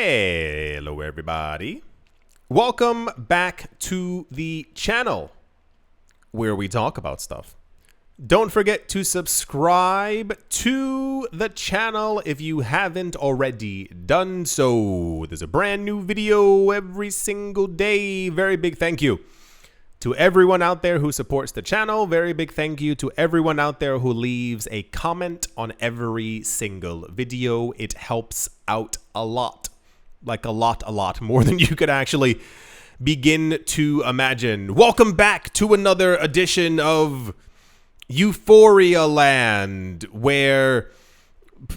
Hello everybody. Welcome back to the channel where we talk about stuff. Don't forget to subscribe to the channel if you haven't already done so. There's a brand new video every single day. Very big thank you to everyone out there who supports the channel. Very big thank you to everyone out there who leaves a comment on every single video. It helps out a lot. Like a lot more than you could actually begin to imagine. Welcome back to another edition of Euphoria Land, where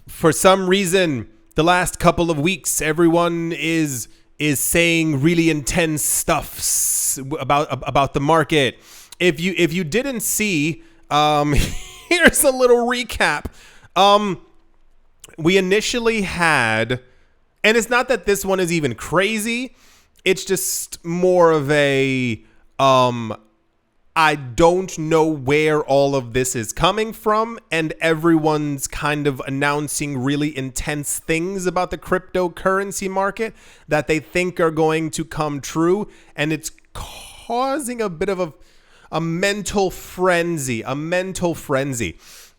for some reason the last couple of weeks everyone is saying really intense stuff about the market. If you didn't see, here's a little recap. We initially had, and it's not that this one is even crazy, it's just more of a I don't know where all of this is coming from, and everyone's kind of announcing really intense things about the cryptocurrency market that they think are going to come true, and it's causing a bit of a mental frenzy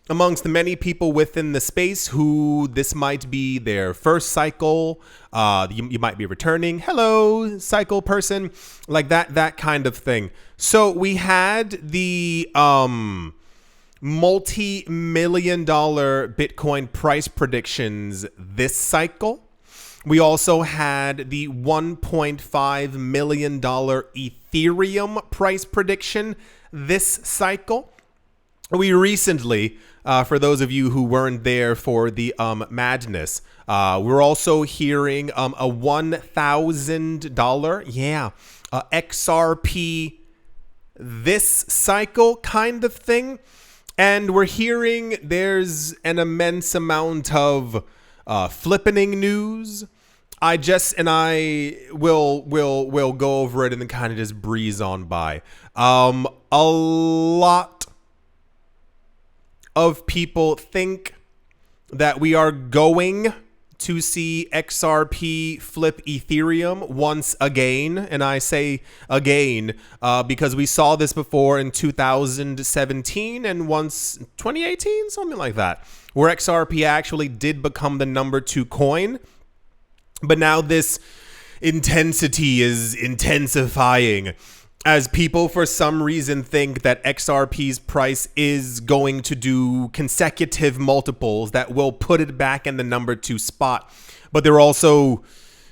amongst the many people within the space who this might be their first cycle. You might be returning. Hello, cycle person, like that kind of thing. So we had the multi-million-dollar Bitcoin price predictions this cycle. We also had the $1.5 million Ethereum price prediction this cycle. We recently, for those of you who weren't there for the madness, we're also hearing a $1,000 XRP this cycle kind of thing. And we're hearing there's an immense amount of flippening news. I will go over it and then kind of just breeze on by. A lot of people think that we are going to see XRP flip Ethereum once again. And I say again because we saw this before in 2017 and once 2018, something like that, where XRP actually did become the #2 coin. But now this intensity is intensifying as people for some reason think that XRP's price is going to do consecutive multiples that will put it back in the #2 spot. But they're also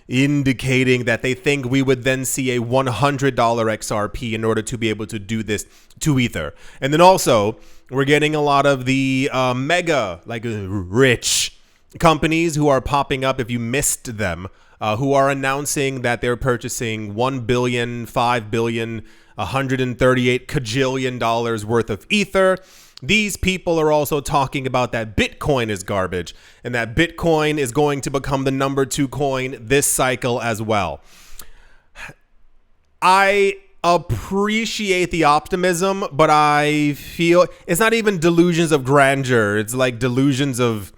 indicating that they think we would then see a $100 XRP in order to be able to do this to Ether. And then also we're getting a lot of the mega, like rich companies who are popping up if you missed them, who are announcing that they're purchasing $1 billion, $5 billion, $138 kajillion worth of Ether. These people are also talking about that Bitcoin is garbage and that Bitcoin is going to become the #2 coin this cycle as well. I appreciate the optimism, but I feel it's not even delusions of grandeur. It's like delusions of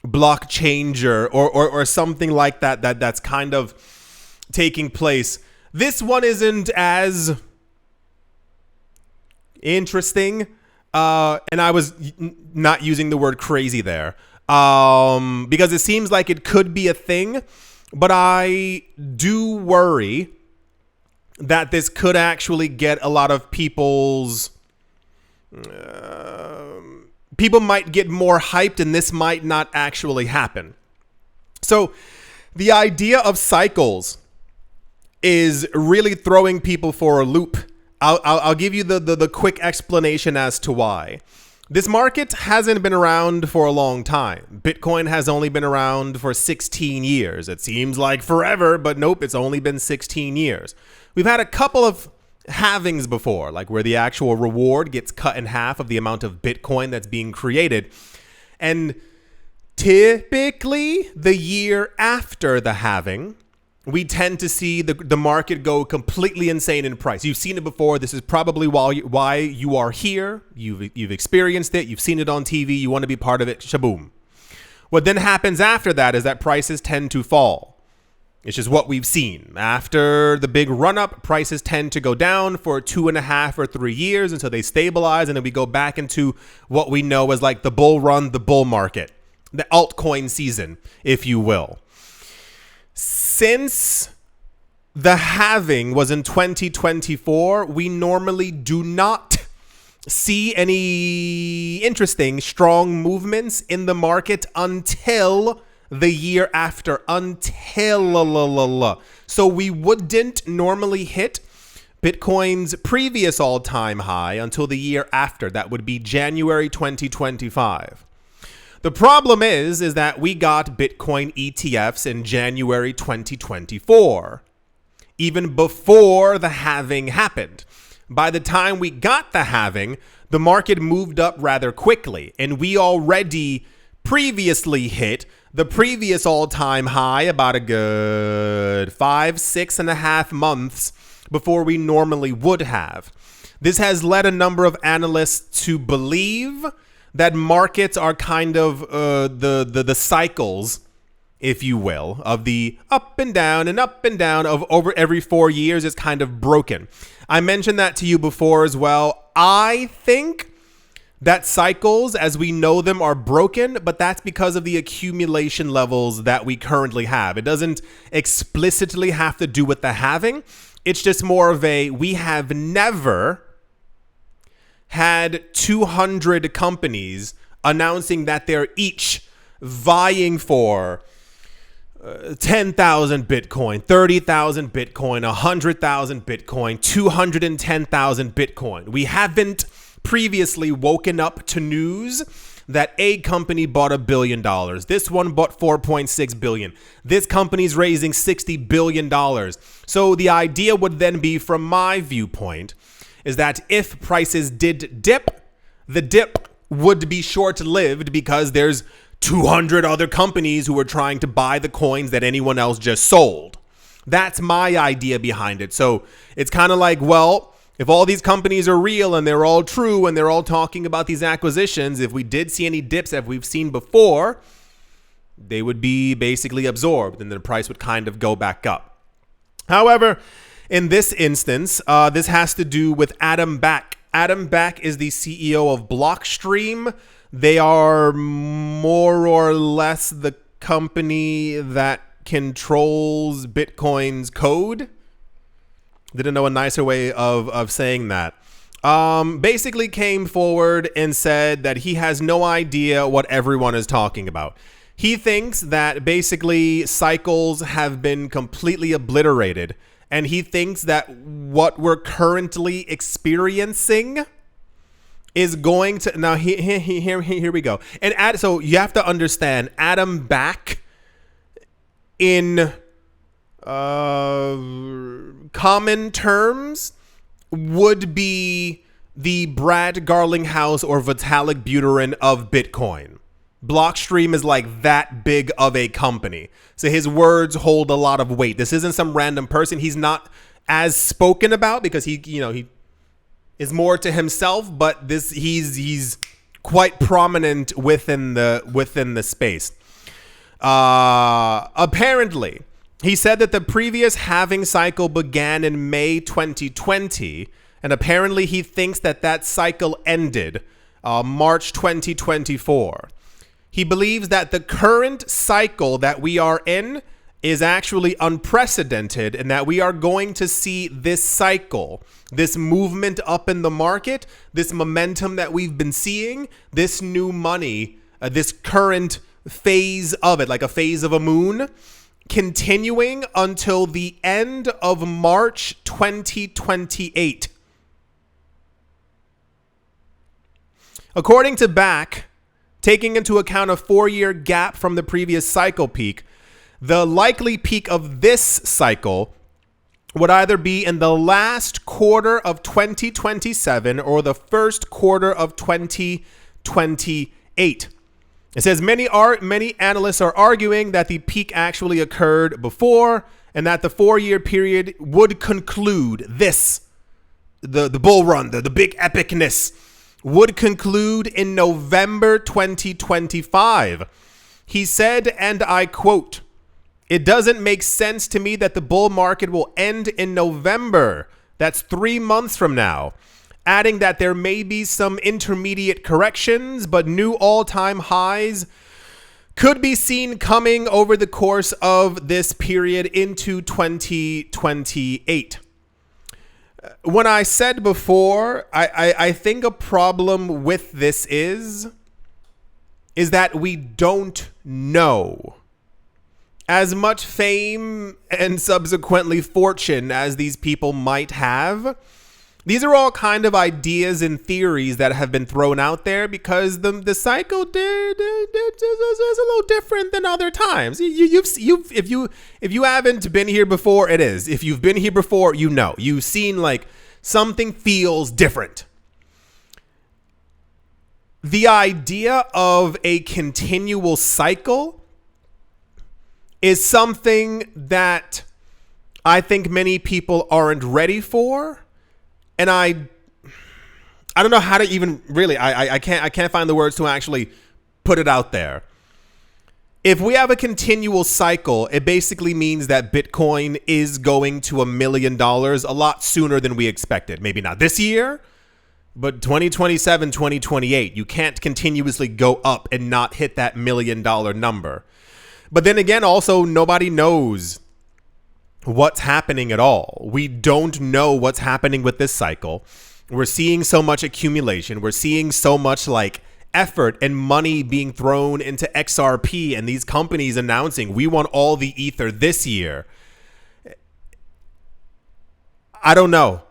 blockchanger or something like that's kind of taking place. This one isn't as interesting, and I was not using the word crazy there because it seems like it could be a thing, but I do worry that this could actually get a lot of people's people might get more hyped and this might not actually happen. So the idea of cycles is really throwing people for a loop. I'll give you the quick explanation as to why. This market hasn't been around for a long time. Bitcoin has only been around for 16 years. It seems like forever, but nope, it's only been 16 years. We've had a couple of halvings before, like where the actual reward gets cut in half of the amount of Bitcoin that's being created. And typically the year after the halving, we tend to see the market go completely insane in price. You've seen it before. This is probably why you are here. You've experienced it. You've seen it on TV. You want to be part of it. Shaboom. What then happens after that is that prices tend to fall. It's just what we've seen. After the big run-up, prices tend to go down for 2.5 or 3 years until they stabilize, and then we go back into what we know as like the bull run, the bull market, the altcoin season, if you will. Since the halving was in 2024, we normally do not see any interesting, strong movements in the market until the year after, so we wouldn't normally hit Bitcoin's previous all-time high until the year after. That would be January 2025. The problem is that we got Bitcoin ETFs in January 2024, even before the halving happened. By the time we got the halving, the market moved up rather quickly, and we already previously hit the previous all-time high about a good 6.5 months before we normally would have. This has led a number of analysts to believe that markets are kind of the cycles, if you will, of the up and down of over every 4 years is kind of broken. I mentioned that to you before as well. I think that cycles as we know them are broken, but that's because of the accumulation levels that we currently have. It doesn't explicitly have to do with the halving. It's just more of a, we have never had 200 companies announcing that they're each vying for 10,000 Bitcoin, 30,000 Bitcoin, 100,000 Bitcoin, 210,000 Bitcoin. We haven't previously woken up to news that a company bought $1 billion. This one bought 4.6 billion. This company's raising $60 billion. So the idea would then be, from my viewpoint, is that if prices did dip, the dip would be short-lived because there's 200 other companies who are trying to buy the coins that anyone else just sold. That's my idea behind it. So it's kind of like, well, if all these companies are real and they're all true and they're all talking about these acquisitions, if we did see any dips that we've seen before, they would be basically absorbed and the price would kind of go back up. However, in this instance, this has to do with Adam Back. Adam Back is the CEO of Blockstream. They are more or less the company that controls Bitcoin's code. Didn't know a nicer way of saying that. Basically came forward and said that he has no idea what everyone is talking about. He thinks that basically cycles have been completely obliterated, and he thinks that what we're currently experiencing is going to, now here we go. And so you have to understand, Adam Back in common terms would be the Brad Garlinghouse or Vitalik Buterin of Bitcoin. Blockstream is like that big of a company. So his words hold a lot of weight. This isn't some random person. He's not as spoken about because he is more to himself, but he's quite prominent within the space. Apparently, he said that the previous halving cycle began in May 2020, and apparently he thinks that cycle ended March 2024. He believes that the current cycle that we are in is actually unprecedented and that we are going to see this cycle, this movement up in the market, this momentum that we've been seeing, this new money, this current phase of it, like a phase of a moon, continuing until the end of March 2028. According to Back, taking into account a 4-year gap from the previous cycle peak, the likely peak of this cycle would either be in the last quarter of 2027 or the first quarter of 2028. It says many analysts are arguing that the peak actually occurred before and that the 4-year period would conclude the bull run, the big epicness would conclude in November 2025. He said, and I quote, It doesn't make sense to me that the bull market will end in November. That's 3 months from now. Adding that there may be some intermediate corrections, but new all-time highs could be seen coming over the course of this period into 2028. When I said before, I think a problem with this is that we don't know. As much fame and subsequently fortune as these people might have, these are all kind of ideas and theories that have been thrown out there because the cycle is a little different than other times. If you haven't been here before, it is. If you've been here before, you know. You've seen like something feels different. The idea of a continual cycle is something that I think many people aren't ready for. And I don't know how to even really, I can't find the words to actually put it out there. If we have a continual cycle, it basically means that Bitcoin is going to $1 million a lot sooner than we expected. Maybe not this year, but 2027, 2028. You can't continuously go up and not hit that $1 million number. But then again, also, nobody knows what's happening at all. We don't know what's happening with this cycle. We're seeing so much accumulation. We're seeing so much like effort and money being thrown into XRP and these companies announcing we want all the ether this year. I don't know.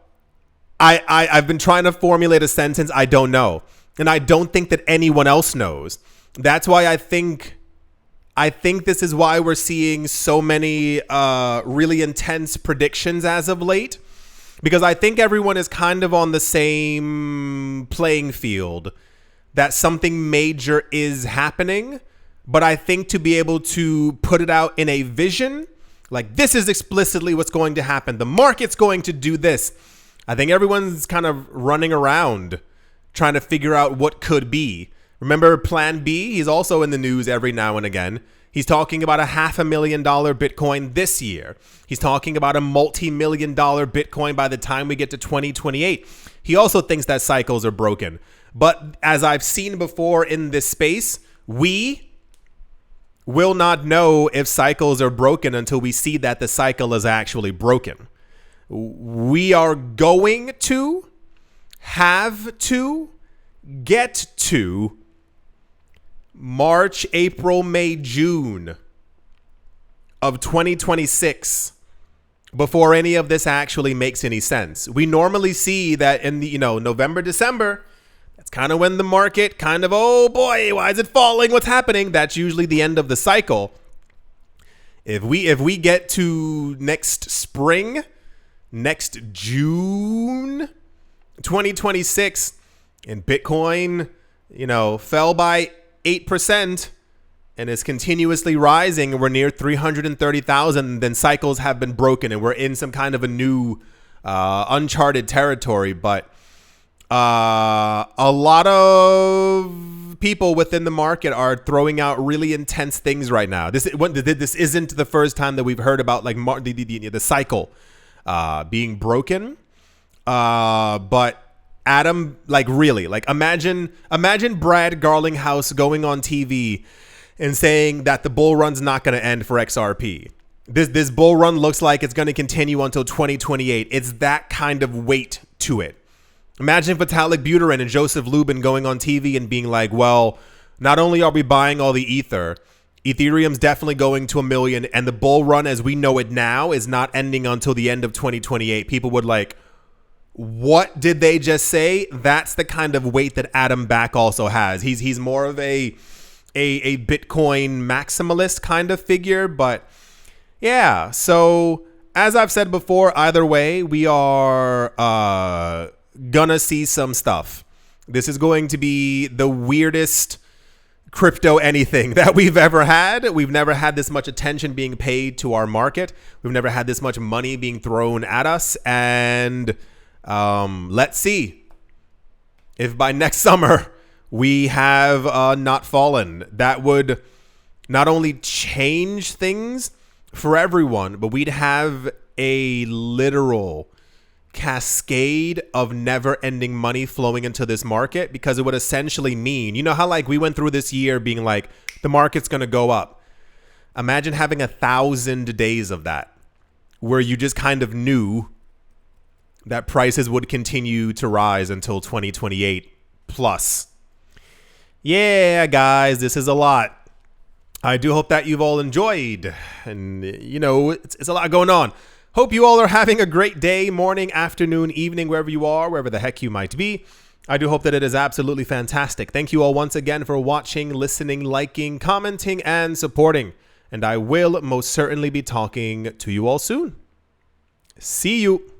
I've been trying to formulate a sentence. I don't know. And I don't think that anyone else knows. That's why I think this is why we're seeing so many really intense predictions as of late, because I think everyone is kind of on the same playing field, that something major is happening. But I think to be able to put it out in a vision, like this is explicitly what's going to happen, the market's going to do this, I think everyone's kind of running around trying to figure out what could be. Remember Plan B? He's also in the news every now and again. He's talking about a $500,000 Bitcoin this year. He's talking about a multi-million-dollar Bitcoin by the time we get to 2028. He also thinks that cycles are broken. But as I've seen before in this space, we will not know if cycles are broken until we see that the cycle is actually broken. We are going to have to get to March, April, May, June of 2026 before any of this actually makes any sense. We normally see that in the, November, December, that's kind of when the market kind of, oh boy, why is it falling? What's happening? That's usually the end of the cycle. If we get to next spring, next June 2026, and Bitcoin, fell by 8% and is continuously rising, and we're near 330,000, then cycles have been broken and we're in some kind of a new uncharted territory. But a lot of people within the market are throwing out really intense things right now. This isn't the first time that we've heard about like the cycle being broken. But Adam, like really, like imagine Brad Garlinghouse going on TV and saying that the bull run's not going to end for XRP. This bull run looks like it's going to continue until 2028. It's that kind of weight to it. Imagine Vitalik Buterin and Joseph Lubin going on TV and being like, well, not only are we buying all the ether, Ethereum's definitely going to 1 million, and the bull run as we know it now is not ending until the end of 2028. People would like, what did they just say? That's the kind of weight that Adam Back also has. He's more of a Bitcoin maximalist kind of figure, but yeah. So as I've said before, either way, we are gonna see some stuff. This is going to be the weirdest crypto anything that we've ever had. We've never had this much attention being paid to our market. We've never had this much money being thrown at us, and let's see if by next summer we have not fallen. That would not only change things for everyone, but we'd have a literal cascade of never-ending money flowing into this market, because it would essentially mean, you know how like we went through this year being like the market's going to go up. Imagine having 1,000 days of that where you just kind of knew that prices would continue to rise until 2028 plus. Yeah, guys, this is a lot. I do hope that you've all enjoyed, and you know, it's a lot going on. Hope you all are having a great day, morning, afternoon, evening, wherever you are, wherever the heck you might be. I do hope that it is absolutely fantastic. Thank you all once again for watching, listening, liking, commenting, and supporting. And I will most certainly be talking to you all soon. See you.